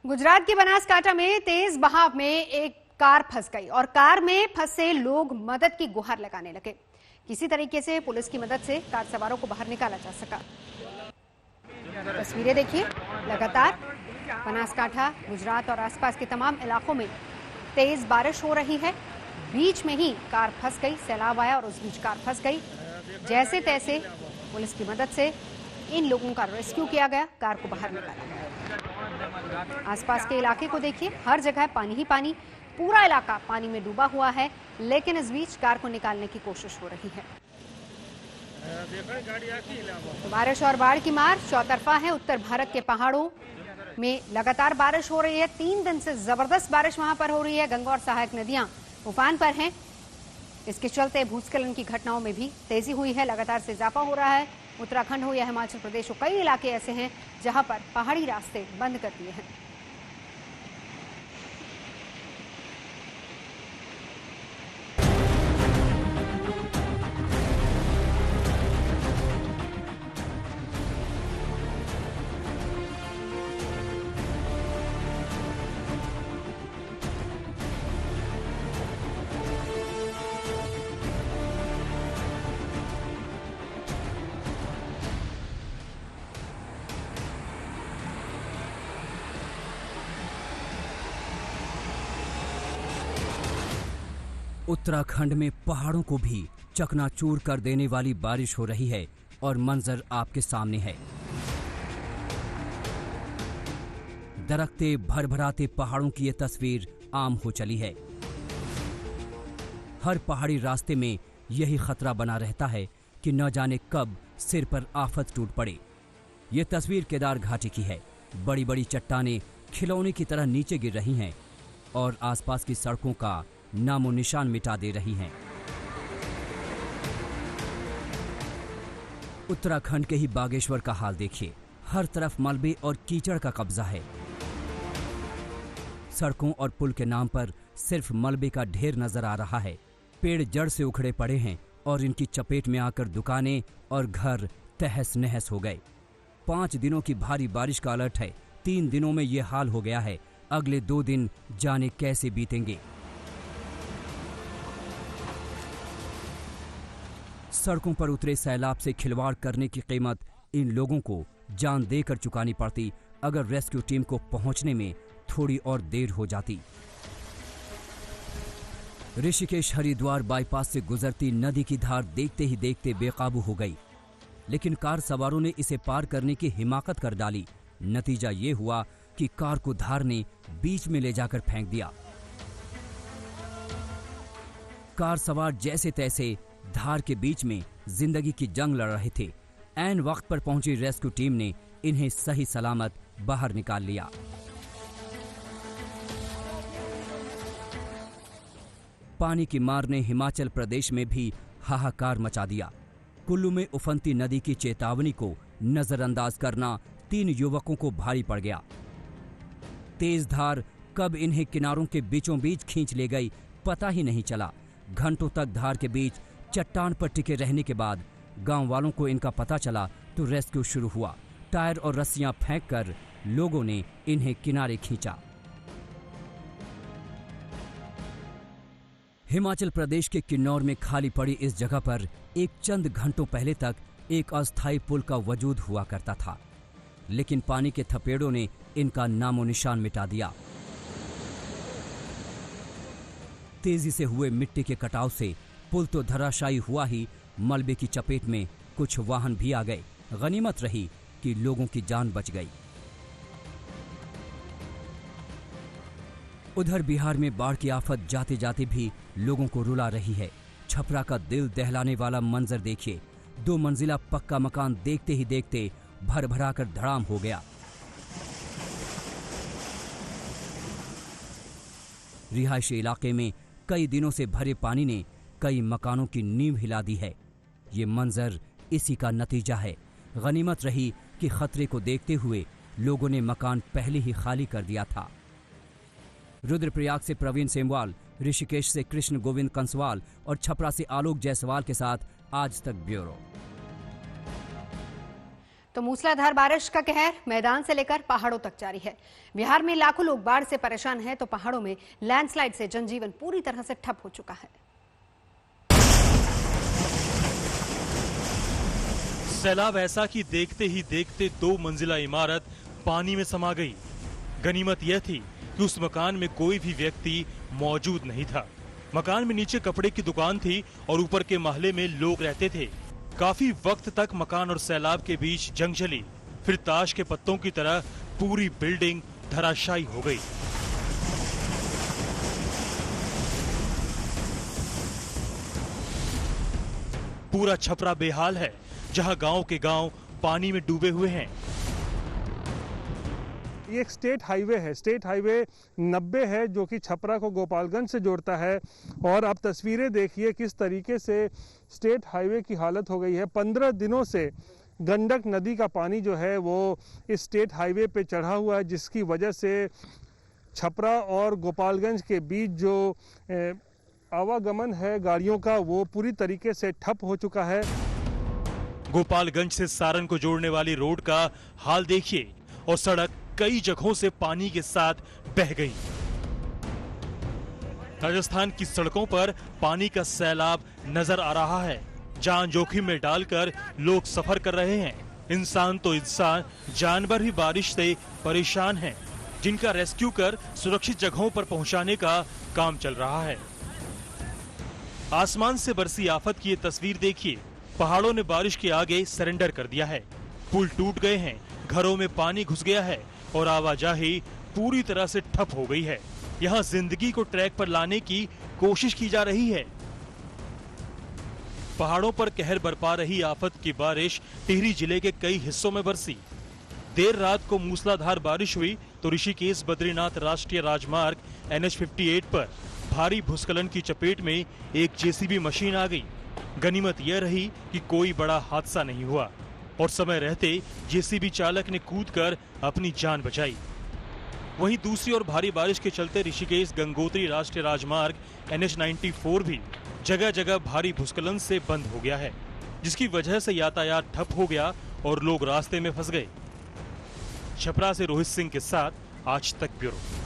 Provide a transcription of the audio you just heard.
गुजरात के बनासकांठा में तेज बहाव में एक कार फंस गई और कार में फंसे लोग मदद की गुहार लगाने लगे। किसी तरीके से पुलिस की मदद से कार सवारों को बाहर निकाला जा सका। तस्वीरें देखिए। लगातार बनासकांठा, गुजरात और आसपास के तमाम इलाकों में तेज बारिश हो रही है। बीच में ही कार फंस गई, सैलाब आया और उस बीच कार फंस गई। जैसे तैसे पुलिस की मदद से इन लोगों का रेस्क्यू किया गया, कार को बाहर निकाला गया। आसपास के इलाके को देखिए, हर जगह पानी ही पानी, पूरा इलाका पानी में डूबा हुआ है। लेकिन इस बीच कार को निकालने की कोशिश हो रही है। तो बारिश और बाढ़ की मार चौतरफा है। उत्तर भारत के पहाड़ों में लगातार बारिश हो रही है। 3 दिन से जबरदस्त बारिश वहां पर हो रही है। गंगा और सहायक नदियां उफान पर हैं। इसके चलते भूस्खलन की घटनाओं में भी तेजी हुई है, लगातार से इजाफा हो रहा है। उत्तराखंड हो या हिमाचल प्रदेश हो, कई इलाके ऐसे हैं जहां पर पहाड़ी रास्ते बंद कर दिए हैं। उत्तराखंड में पहाड़ों को भी चकनाचूर कर देने वाली बारिश हो रही है और मंजर आपके सामने है। दरख्ते भरभराते पहाड़ों की ये तस्वीर आम हो चली है। हर पहाड़ी रास्ते में यही खतरा बना रहता है कि न जाने कब सिर पर आफत टूट पड़े। ये तस्वीर केदार घाटी की है। बड़ी बड़ी चट्टानें खिलौने की तरह नीचे गिर रही हैं और आसपास की सड़कों का नामो निशान मिटा दे रही हैं। उत्तराखंड के ही बागेश्वर का हाल देखिए। हर तरफ मलबे और कीचड़ का कब्जा है। सड़कों और पुल के नाम पर सिर्फ मलबे का ढेर नजर आ रहा है। पेड़ जड़ से उखड़े पड़े हैं और इनकी चपेट में आकर दुकानें और घर तहस नहस हो गए। 5 दिनों की भारी बारिश का अलर्ट है। 3 दिनों में ये हाल हो गया है। अगले 2 दिन जाने कैसे बीतेंगे। सड़कों पर उतरे सैलाब से खिलवाड़ करने की कीमत इन लोगों को जान देकर चुकानी पड़ती अगर रेस्क्यू टीम को पहुंचने में थोड़ी और देर हो जाती। ऋषिकेश हरिद्वार बाईपास से गुजरती नदी की धार देखते ही देखते बेकाबू हो गई, लेकिन कार सवारों ने इसे पार करने की हिमाकत कर डाली। नतीजा ये हुआ कि कार को धार ने बीच में ले जाकर फेंक दिया। कार सवार जैसे तैसे धार के बीच में जिंदगी की जंग लड़ रहे थे। ऐन वक्त पर पहुंची रेस्क्यू टीम ने इन्हें सही सलामत बाहर निकाल लिया। पानी की मार ने हिमाचल प्रदेश में भी हाहाकार मचा दिया। कुल्लू में उफनती नदी की चेतावनी को नजरअंदाज करना 3 युवकों को भारी पड़ गया। तेज धार कब इन्हें किनारों के बीचों बीच खींच ले गई पता ही नहीं चला। घंटों तक धार के बीच चट्टान पर टिके रहने के बाद गांव वालों को इनका पता चला तो रेस्क्यू शुरू हुआ। टायर और रस्सियां फेंककर लोगों ने इन्हें किनारे खींचा। हिमाचल प्रदेश के किन्नौर में खाली पड़ी इस जगह पर एक चंद घंटों पहले तक एक अस्थायी पुल का वजूद हुआ करता था, लेकिन पानी के थपेड़ों ने इनका नामो निशान मिटा दिया। तेजी से हुए मिट्टी के कटाव से पुल तो धराशायी हुआ ही, मलबे की चपेट में कुछ वाहन भी आ गए। गनीमत रही कि लोगों की जान बच गई। उधर बिहार में बाढ़ की आफत जाते जाते भी लोगों को रुला रही है। छपरा का दिल दहलाने वाला मंजर देखिए। 2 मंजिला पक्का मकान देखते ही देखते भर भरा कर धड़ाम हो गया। रिहायशी इलाके में कई दिनों से भरे पानी ने कई मकानों की नींव हिला दी है। ये मंजर इसी का नतीजा है। गनीमत रही कि खतरे को देखते हुए लोगों ने मकान पहले ही खाली कर दिया था। रुद्रप्रयाग से प्रवीण सेमवाल, ऋषिकेश से कृष्ण गोविंद कंसवाल और छपरा से आलोक जायसवाल के साथ आज तक ब्यूरो। तो मूसलाधार बारिश का कहर मैदान से लेकर पहाड़ों तक जारी है। बिहार में लाखों लोग बाढ़ से परेशान हैं, तो पहाड़ों में लैंडस्लाइड से जनजीवन पूरी तरह से ठप हो चुका है। सैलाब ऐसा कि देखते ही देखते 2 मंजिला इमारत पानी में समा गई। गनीमत यह थी कि उस मकान में कोई भी व्यक्ति मौजूद नहीं था। मकान में नीचे कपड़े की दुकान थी और ऊपर के महले में लोग रहते थे। काफी वक्त तक मकान और सैलाब के बीच जंग चली। फिर ताश के पत्तों की तरह पूरी बिल्डिंग धराशायी हो गई। पूरा छपरा बेहाल है, जहां गांव के गांव पानी में डूबे हुए हैं। ये एक स्टेट हाईवे है, स्टेट हाईवे 90 है, जो कि छपरा को गोपालगंज से जोड़ता है। और आप तस्वीरें देखिए किस तरीके से स्टेट हाईवे की हालत हो गई है। 15 दिनों से गंडक नदी का पानी जो है वो इस स्टेट हाईवे पे चढ़ा हुआ है, जिसकी वजह से छपरा और गोपालगंज के बीच जो आवागमन है गाड़ियों का, वो पूरी तरीके से ठप हो चुका है। गोपालगंज से सारण को जोड़ने वाली रोड का हाल देखिए, और सड़क कई जगहों से पानी के साथ बह गई। राजस्थान की सड़कों पर पानी का सैलाब नजर आ रहा है। जान जोखिम में डालकर लोग सफर कर रहे हैं। इंसान तो इंसान, जानवर भी बारिश से परेशान हैं, जिनका रेस्क्यू कर सुरक्षित जगहों पर पहुंचाने का काम चल रहा है। आसमान से बरसी आफत की ये तस्वीर देखिए। पहाड़ों ने बारिश के आगे सरेंडर कर दिया है। पुल टूट गए हैं, घरों में पानी घुस गया है और आवाजाही पूरी तरह से ठप हो गई है। यहाँ जिंदगी को ट्रैक पर लाने की कोशिश की जा रही है। पहाड़ों पर कहर बरपा रही आफत की बारिश टिहरी जिले के कई हिस्सों में बरसी। देर रात को मूसलाधार बारिश हुई तो ऋषिकेश बद्रीनाथ राष्ट्रीय राजमार्ग NH58 पर भारी भूस्खलन की चपेट में एक जेसीबी मशीन आ गई। गनीमत यह रही कि कोई बड़ा हादसा नहीं हुआ और समय रहते जेसीबी चालक ने कूदकर अपनी जान बचाई। वहीं दूसरी ओर भारी बारिश के चलते ऋषिकेश गंगोत्री राष्ट्रीय राजमार्ग NH94 भी जगह जगह भारी भूस्खलन से बंद हो गया है, जिसकी वजह से यातायात ठप हो गया और लोग रास्ते में फंस गए। छपरा से रोहित सिंह के साथ आज तक ब्यूरो।